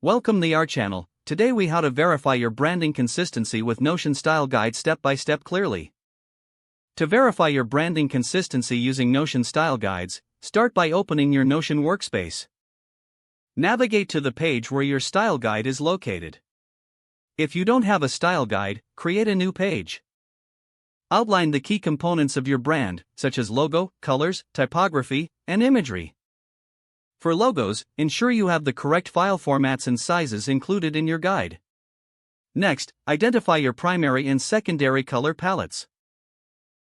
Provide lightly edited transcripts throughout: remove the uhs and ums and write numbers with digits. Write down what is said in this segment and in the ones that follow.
Welcome to our channel. Today we how to verify your branding consistency with Notion Style Guide step by step clearly. To verify your branding consistency using Notion Style Guides, start by opening your Notion workspace. Navigate to the page where your style guide is located. If you don't have a style guide, create a new page. Outline the key components of your brand, such as logo, colors, typography, and imagery. For logos, ensure you have the correct file formats and sizes included in your guide. Next, identify your primary and secondary color palettes.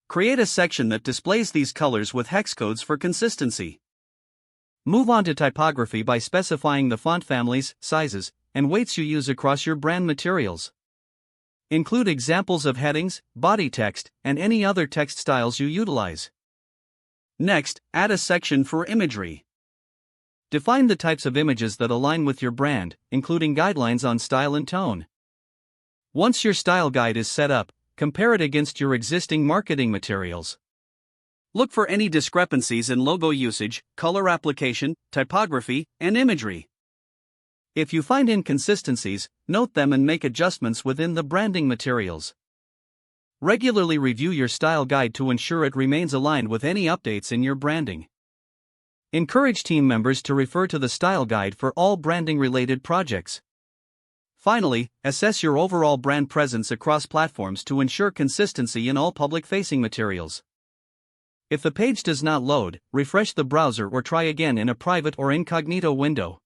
Create a section that displays these colors with hex codes for consistency. Move on to typography by specifying the font families, sizes, and weights you use across your brand materials. Include examples of headings, body text, and any other text styles you utilize. Next, add a section for imagery. Define the types of images that align with your brand, including guidelines on style and tone. Once your style guide is set up, compare it against your existing marketing materials. Look for any discrepancies in logo usage, color application, typography, and imagery. If you find inconsistencies, note them and make adjustments within the branding materials. Regularly review your style guide to ensure it remains aligned with any updates in your branding. Encourage team members to refer to the style guide for all branding-related projects. Finally, assess your overall brand presence across platforms to ensure consistency in all public-facing materials. If the page does not load, refresh the browser or try again in a private or incognito window.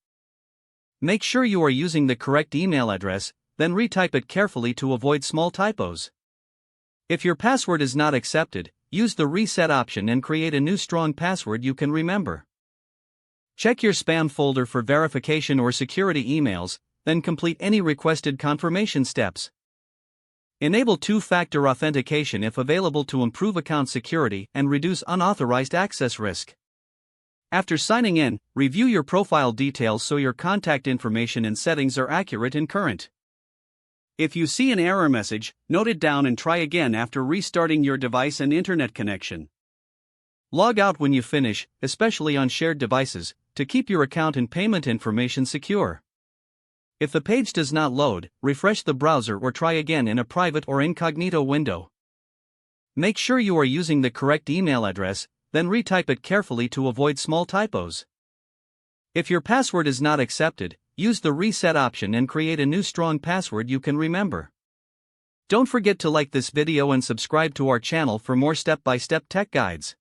Make sure you are using the correct email address, then retype it carefully to avoid small typos. If your password is not accepted, use the reset option and create a new strong password you can remember. Check your spam folder for verification or security emails, then complete any requested confirmation steps. Enable two-factor authentication if available to improve account security and reduce unauthorized access risk. After signing in, review your profile details so your contact information and settings are accurate and current. If you see an error message, note it down and try again after restarting your device and internet connection. Log out when you finish, especially on shared devices, to keep your account and payment information secure. If the page does not load, refresh the browser or try again in a private or incognito window. Make sure you are using the correct email address, then retype it carefully to avoid small typos. If your password is not accepted, use the reset option and create a new strong password you can remember. Don't forget to like this video and subscribe to our channel for more step-by-step tech guides.